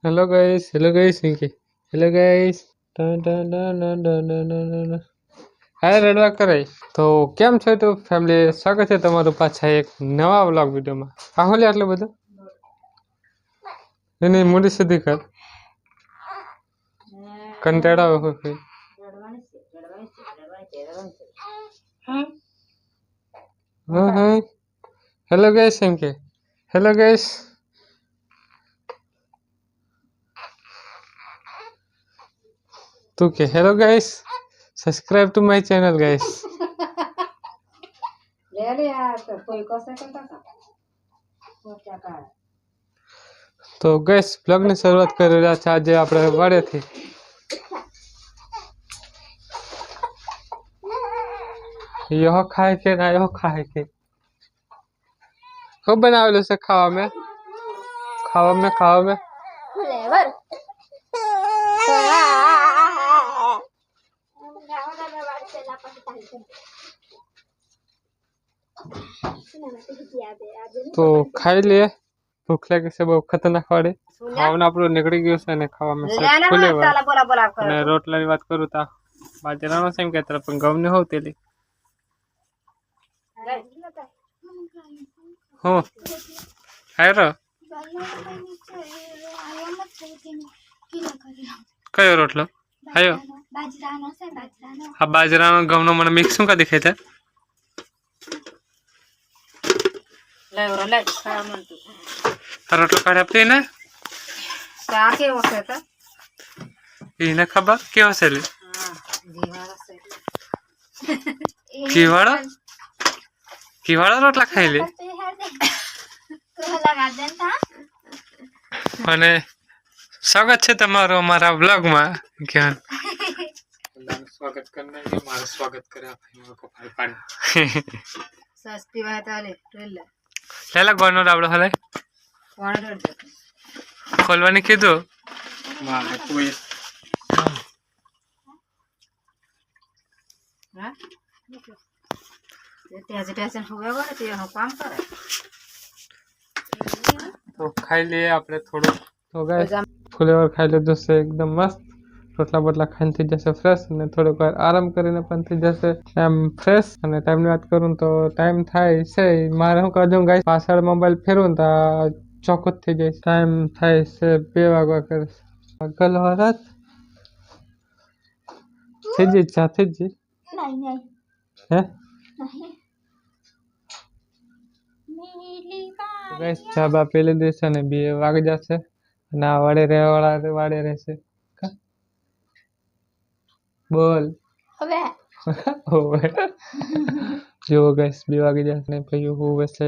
hello guys इनके hello guys टन टन टन टन टन टन टन हाय रडवा करे तो કેમ છો તો ફેમિલી સ્વાગત છે તમારું પાછા એક નવા વ્લોગ વિડિયોમાં આહોલે આટલું બધું એને મોડી સુધી કર કંટાળા હોય હા હા હેલો ગાઈસ ઇનકે હેલો ગાઈસ तू के hello guys subscribe to my channel guys ले ले यार तो कोई कैसे करता था वो क्या कहा तो गाइस ब्लॉग ની શરૂઆત કરી રહ્યા છે આજે આપણે વાડેથી યો ખાય કે ના યો ખાય કે खूब बनावेलो से खावा में फ्लेवर तो खाई लिए भूख लगे से बहुत खतरनाक वाड़े खावाना આપણું નીકળી ગયું છે અને ખાવામાં ફ્લેવર અને રોટલાની વાત કરું તો બાજરાનો સેમ કે તરફ પણ ઘઉંની હોતેલી हो हायरो कयो रोटलो आयो आ बाજરાનો ઘઉંનો મને મિક્સ શું કા દેખાય છે ले और ले खा मन तू આ રોટલો કાઢે આપતી ને क्या के वसे था એને ખબર કેવો છે લે हां दीवार से કીવાળા રોટલા ખાઈ લે तो लगा देता અને સ્વાગત છે તમારું અમારા વ્લોગમાં જ્ઞાન स्वागत करने के मारे स्वागत करे भाई मेरे को भाई पानी सस्ती बात वाले ले लेला गोनो डाबड़ो हले कोण कर दे खोलवानी कीधु मारे कोई हां ते हेजिटेशन हुए बड़े ते हम काम करे तो खाई लिए आपने थोड़ो तो गाइस फ्लेवर खाई ले दोसे एकदम मस्त रोटला बोटला खाઈને થઈ જશે ફ્રેશ અને થોડોક વાર આરામ કરીને પણ થઈ જશે એમ ફ્રેશ અને ટાઈમની વાત કરું તો ટાઈમ થાય છે મારે હું કરી દઉં ગાઈસ પાછળ મોબાઈલ ફેરવું તો ચોખ્ખું થઈ જાય ટાઈમ થાય છે 2 વાગવા કરે અગલ વરત થઈ જ થઈ જ नहीं હે नहीं नीली ગાઈસ ચા બા પેલી દેશે ને 2 વાગી જશે અને આ વાડે રહેવાળા વાડે રહેશે बोल अबे होवे जो गाइस 2 वागे जाने पे यू होवे से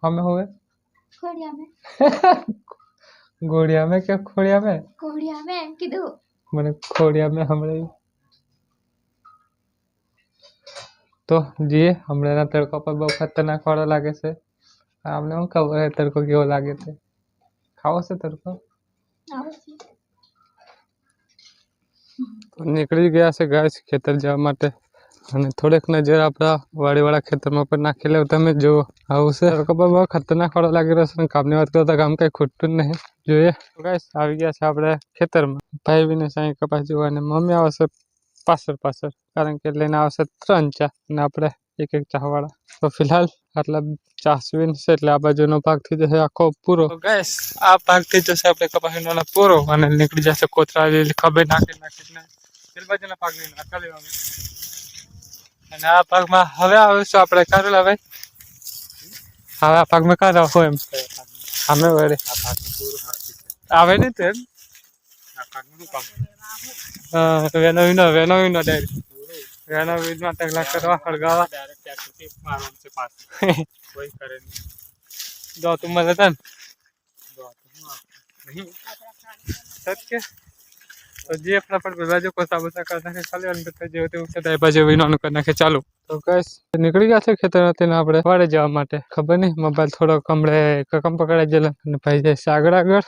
हमें होवे गोड़िया में क्या खोड़िया में किदु मैंने खोड़िया में हमरे तो जी हमरे ना तड़को पर बहुत खतरनाक वाला लागे से हमने हम खबर है तड़को केવો लागे थे खाओ से तड़को નીકળી ગયા છે ગાઈસ ખેતર જવા માટે અને થોડેક નજર આપણા વાડીવાળા ખેતરમાં પણ નાખી લેવ તમે જો આવું છે તડકો બહુ ખતરનાક વાળો લાગી રહ્યો છે કામની વાત કરતા કામ કઈ ખૂટતું જ નહીં જોઈએ ગાઈસ આવી ગયા છે આપણે ખેતરમાં ભાઈ બીને સાઈ કપાસ જોવા અને મમ્મી આવશે પાછળ કારણ કે લઈને આવશે 3 ચા અને આપણે એક ચાવાળા તો ફિલહાલ આટલા ચાસવીન છે એટલે આ બાજુનો ભાગ થઈ જશે આખો પૂરો તો ગાઈસ આ ભાગ થઈ જશે આપણે કપાસનો પૂરો અને નીકળી જશે કોતરા લીલી ખબર નાખીને પેલ બાજુના ભાગ લઈને આખા લેવાનું અને આ ભાગમાં હવે આવીશું આપણે કારેલા ભાઈ હવે આ ભાગમાં કા રહો એમ અમે વળે આ ભાગનું પૂરું આવે ને તેમ આ ભાગનું કામ વેનો ડાયરેક્ટ વેનો વિનમાં તગલા કરવા હળગાવા ડાયરેક્ટ ટ્રેક્ટરથી મારવાનું છે પાછું કોઈ કરે નહીં દો તું મને તન દો નહીં સત્ય तो जी फटाफट बाजू को साबुता करना है खाली अंदर जो ते उसे दाई बाजू विनोन करना है चालू तो गाइस નીકળી ગયા છે ખેતરમાંથી આપણે વાડે જવા માટે ખબર નહીં મોબાઈલ થોડો કમળે કકમ પકડાઈ ગયેલો અને ભાઈ જાય છે આગળ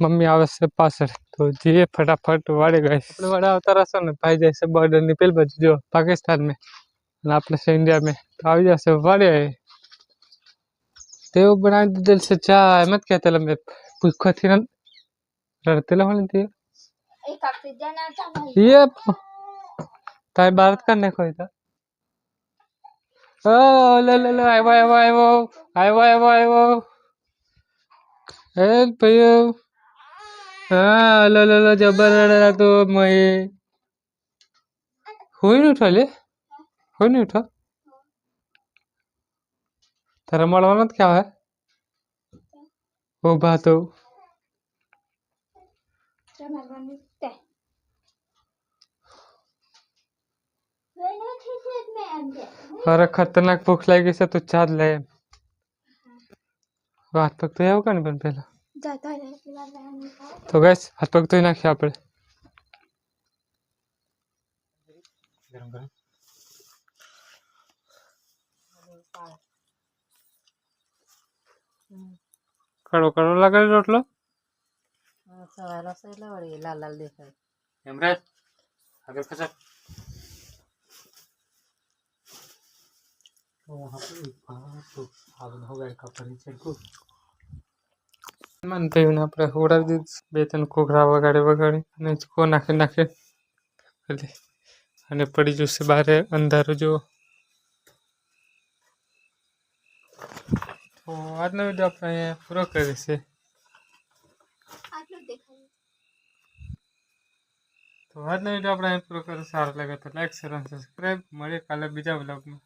મમ્મી આવે છે પાછળ તો જે ફટાફટ વાડે ગાઈસ આપણે વાડે આવતા રહેશે ને ભાઈ જાય છે બોર્ડર ની પેલ બાજુ જો પાकिस्तान में અને આપણે છે इंडिया में तो આવી જશે વાડે તેઓ બનાવી દીધેલ છે ચા એમ જ કહેતા મેં પૂછો થી रडतेला म्हणते एक आपसे जाना चाहना ये ताई भारत करने को था ओ ले आयो हेल्प यू हाँ लो जबर रडा तो मैं हुई नहीं उठा ले हुई नहीं उठा तेरा मळवानात क्या है वो बात हो चाहना बनते अरे खतरनाक भूख लगी से तू चाद ले हाथ पक तो का नहीं बन पहला जाता है तो गैस हाथ पक तो ही ना खिया पड़े कड़ो कड़ो लगा रोटलो सवाल से लवड़ी लाल लाल देखा हेमराज आगे खचा तो वहाँ पे तो आवन हो गया का परिचय को मानते हो ना पर होड़ा दी बेतन को घरा वगाड़े ने को नाखे એટલે અને પડી જશે બહાર અંધારું જો તો આજનો વિડીયો આપણે અહીંયા પૂરો કરીએ છીએ તો આજનો વિડીયો આપણે અહીંયા પૂરો કરીએ સારો લાગે તો લાઈક શેર અને સબસ્ક્રાઈબ મળીએ કાલે બીજા વ્લોગમાં